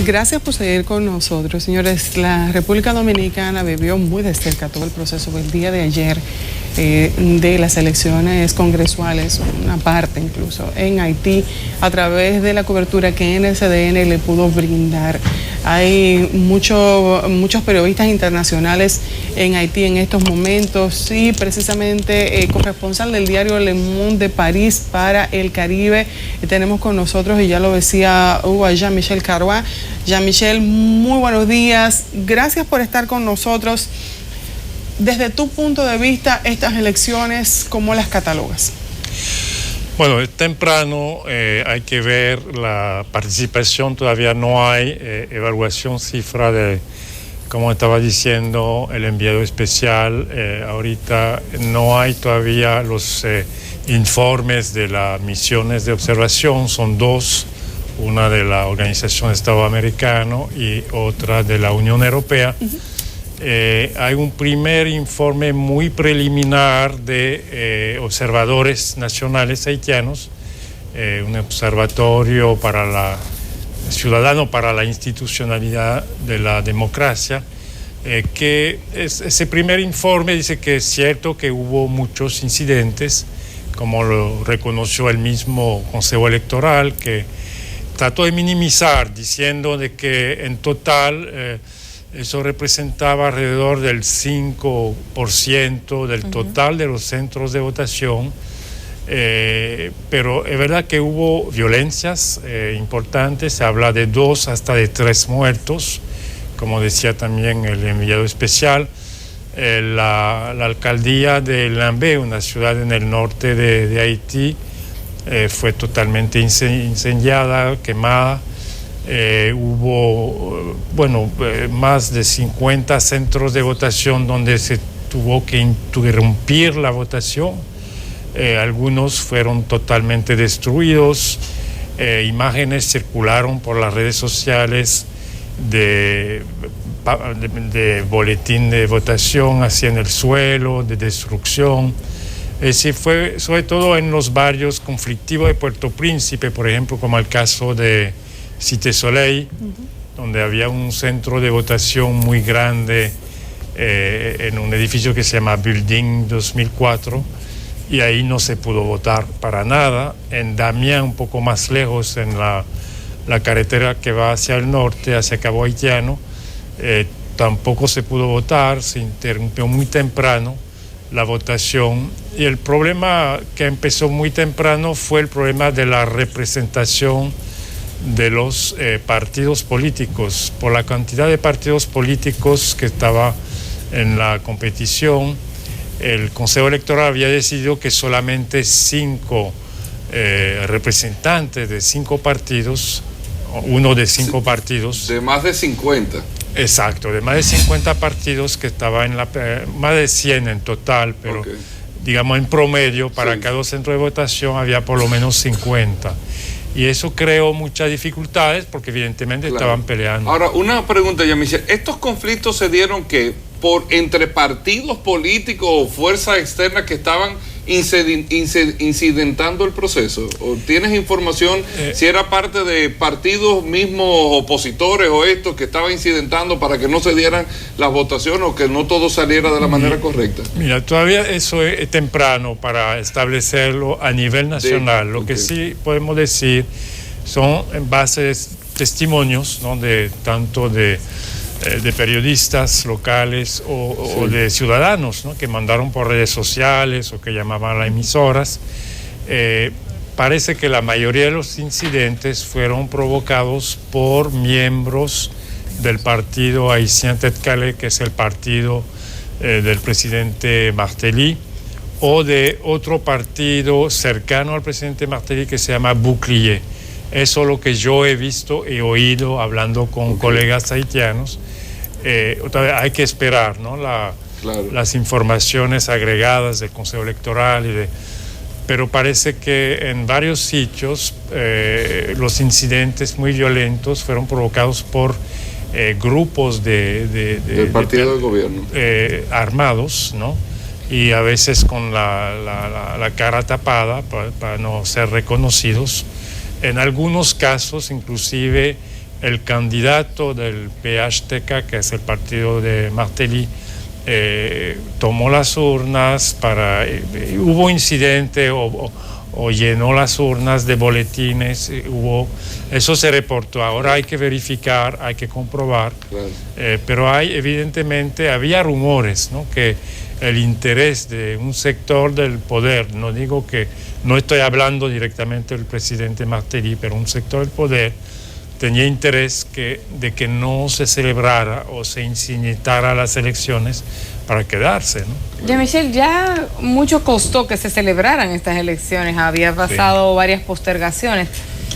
Gracias por seguir con nosotros, señores. La República Dominicana vivió muy de cerca todo el proceso del día de ayer de las elecciones congresuales, una parte incluso, en Haití, a través de la cobertura que NSDN le pudo brindar. Hay muchos periodistas internacionales en Haití en estos momentos y precisamente corresponsal del diario Le Monde de París para el Caribe tenemos con nosotros, y ya lo decía Hugo, Jean-Michel Carrois. Jean-Michel, muy buenos días, gracias por estar con nosotros. Desde tu punto de vista, estas elecciones, ¿cómo las catalogas? Bueno, es temprano, hay que ver la participación, todavía no hay evaluación, cifra de, como estaba diciendo el enviado especial, ahorita no hay todavía los informes de las misiones de observación, son dos, una de la Organización de Estado Americano y otra de la Unión Europea. Hay un primer informe muy preliminar de observadores nacionales haitianos, un observatorio para ciudadano para la institucionalidad de la democracia, ese primer informe dice que es cierto que hubo muchos incidentes, como lo reconoció el mismo Consejo Electoral, que trató de minimizar, diciendo de que en total eso representaba alrededor del 5% del total de los centros de votación, pero es verdad que hubo violencias importantes, se habla de 2 hasta de 3 muertos, como decía también el enviado especial. La alcaldía de Lambé, una ciudad en el norte de Haití, fue totalmente incendiada, quemada. Hubo, más de 50 centros de votación donde se tuvo que interrumpir la votación. Algunos fueron totalmente destruidos. Imágenes circularon por las redes sociales de boletín de votación así en el suelo, de destrucción. Fue sobre todo en los barrios conflictivos de Puerto Príncipe, por ejemplo, como el caso de Cité Soleil, donde había un centro de votación muy grande en un edificio que se llama Building 2004, y ahí no se pudo votar para nada. En Damián, un poco más lejos, en la carretera que va hacia el norte, hacia Cabo Haitiano, tampoco se pudo votar, se interrumpió muy temprano la votación, y el problema que empezó muy temprano fue el problema de la representación de los partidos políticos. Por la cantidad de partidos políticos que estaba en la competición, el Consejo Electoral había decidido que solamente 5 representantes de 5 partidos, uno de 5 partidos. De más de 50. Exacto, de más de 50 partidos que estaba más de 100 en total, pero digamos en promedio para cada centro de votación había por lo menos 50. Y eso creó muchas dificultades porque evidentemente estaban peleando. Ahora, una pregunta, Jean-Michel. ¿Estos conflictos se dieron entre partidos políticos o fuerzas externas que estaban incidentando el proceso? ¿O tienes información si era parte de partidos mismos opositores o estos que estaban incidentando para que no se dieran las votaciones o que no todo saliera de la manera correcta? Mira, todavía eso es temprano para establecerlo a nivel nacional. Lo que sí podemos decir son en base de testimonios, ¿no? Tanto de periodistas locales o de ciudadanos, ¿no? Que mandaron por redes sociales o que llamaban a las emisoras. Parece que la mayoría de los incidentes fueron provocados por miembros del partido Haïtien Tête Calais, que es el partido del presidente Martelly, o de otro partido cercano al presidente Martelly que se llama Bouclier. Eso es lo que yo he visto y oído hablando con colegas haitianos. Otra vez hay que esperar, ¿no? Las informaciones agregadas del Consejo Electoral, pero parece que en varios sitios los incidentes muy violentos fueron provocados por grupos del partido del gobierno armados, ¿no? Y a veces con la cara tapada para no ser reconocidos. En algunos casos inclusive el candidato del PHTK, que es el partido de Martelly, tomó las urnas hubo incidente o llenó las urnas de boletines, eso se reportó. Ahora hay que verificar, hay que comprobar, claro. Pero evidentemente había rumores, ¿no?, que el interés de un sector del poder, no estoy hablando directamente del presidente Martelly, pero un sector del poder tenía interés de que no se celebrara o se incitara las elecciones para quedarse, ¿no? Jean-Michel, ya mucho costó que se celebraran estas elecciones, había pasado varias postergaciones.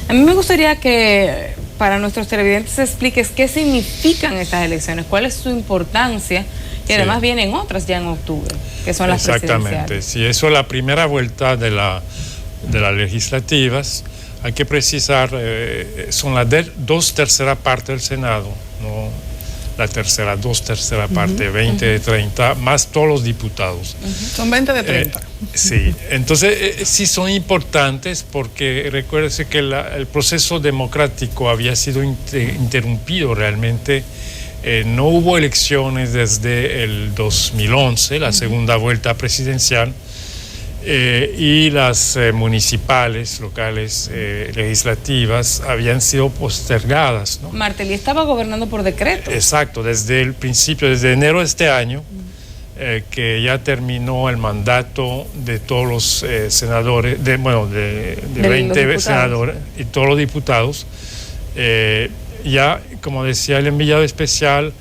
A mí me gustaría que para nuestros televidentes expliques qué significan estas elecciones, cuál es su importancia, y además vienen otras ya en octubre, que son las presidenciales. Exactamente, sí, eso es la primera vuelta de las legislativas. Hay que precisar, son las 2/3 partes del Senado, no la tercera, 2/3 parte, 20 de 30, más todos los diputados. Son 20 de 30. Sí, entonces sí son importantes porque recuérdese que el proceso democrático había sido interrumpido realmente. No hubo elecciones desde el 2011, la segunda vuelta presidencial, y las municipales, locales, legislativas habían sido postergadas, ¿no? Martelly estaba gobernando por decreto. Exacto, desde el principio, desde enero de este año, que ya terminó el mandato de todos los senadores, de 20 senadores y todos los diputados. Ya, como decía el enviado especial,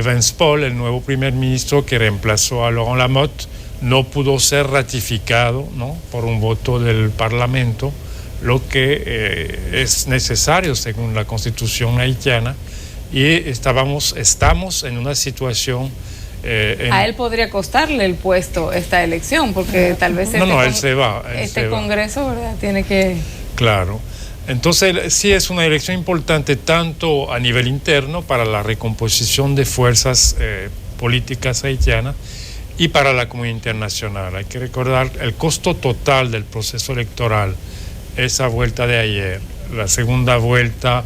Vance Paul, el nuevo primer ministro que reemplazó a Laurent Lamotte, no pudo ser ratificado, ¿no?, por un voto del Parlamento, lo que es necesario según la Constitución haitiana, y estamos en una situación... a él podría costarle el puesto esta elección, porque tal vez él se va. Congreso, ¿verdad?, tiene que... Claro. Entonces sí es una elección importante tanto a nivel interno para la recomposición de fuerzas políticas haitianas y para la comunidad internacional. Hay que recordar el costo total del proceso electoral, esa vuelta de ayer, la segunda vuelta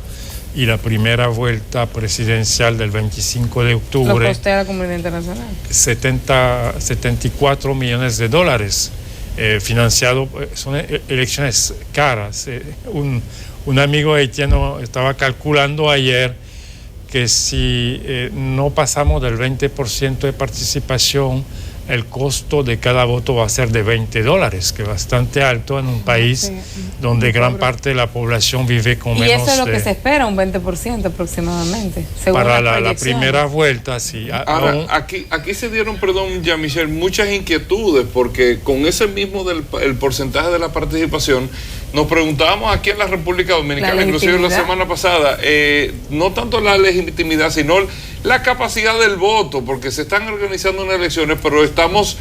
y la primera vuelta presidencial del 25 de octubre. ¿Lo costea la comunidad internacional? 74 millones de dólares. Financiado, son elecciones caras. Un amigo haitiano estaba calculando ayer que si no pasamos del 20% de participación, el costo de cada voto va a ser de $20, que es bastante alto en un país donde gran parte de la población vive con menos. Y eso es lo que se espera, un 20% aproximadamente, según para la primera vuelta, sí. Ahora, aquí se dieron, perdón, Jean-Michel, muchas inquietudes, porque con ese mismo el porcentaje de la participación, nos preguntábamos aquí en la República Dominicana, inclusive la semana pasada, no tanto la legitimidad, sino la capacidad del voto, porque se están organizando unas elecciones, pero estamos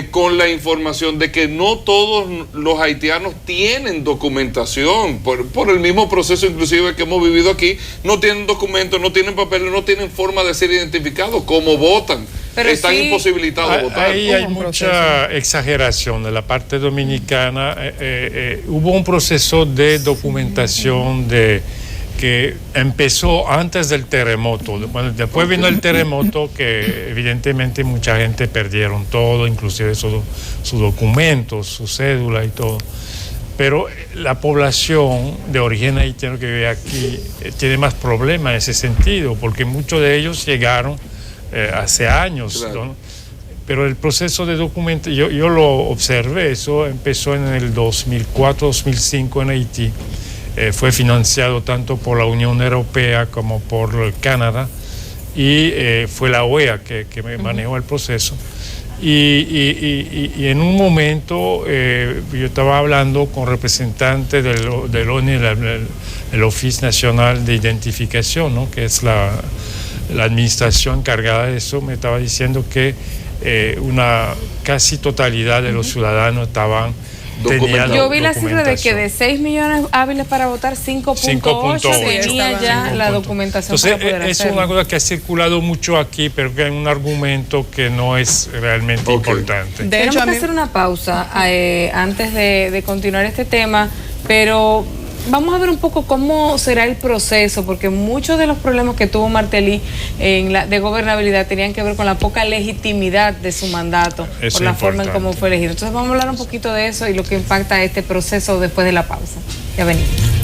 con la información de que no todos los haitianos tienen documentación, por el mismo proceso inclusive que hemos vivido aquí, no tienen documentos, no tienen papeles, no tienen forma de ser identificados, cómo votan. Pero están imposibilitados de votar. Ahí hay mucha exageración de la parte dominicana. Hubo un proceso de documentación que empezó antes del terremoto. Bueno, después vino el terremoto, que evidentemente mucha gente perdieron todo, inclusive sus documentos, su cédula y todo. Pero la población de origen haitiano que vive aquí tiene más problemas en ese sentido, porque muchos de ellos llegaron hace años, claro, ¿no? Pero el proceso de documento, yo lo observé, eso empezó en el 2004-2005 en Haití. Fue financiado tanto por la Unión Europea como por Canadá, y fue la OEA que manejó el proceso. Y en un momento yo estaba hablando con representantes del ONI, el Oficio Nacional de Identificación, ¿no?, que es la administración encargada de eso. Me estaba diciendo que una casi totalidad de los ciudadanos yo vi la cifra de que de 6 millones hábiles para votar, 5.8 tenía ya la documentación. Entonces, para poder hacerlo. Es una cosa que ha circulado mucho aquí, pero que hay un argumento que no es realmente importante. Tenemos que hacer una pausa antes de continuar este tema, pero vamos a ver un poco cómo será el proceso, porque muchos de los problemas que tuvo Martelly de gobernabilidad tenían que ver con la poca legitimidad de su mandato, por la forma en cómo fue elegido. Entonces vamos a hablar un poquito de eso y lo que impacta este proceso después de la pausa. Ya venimos.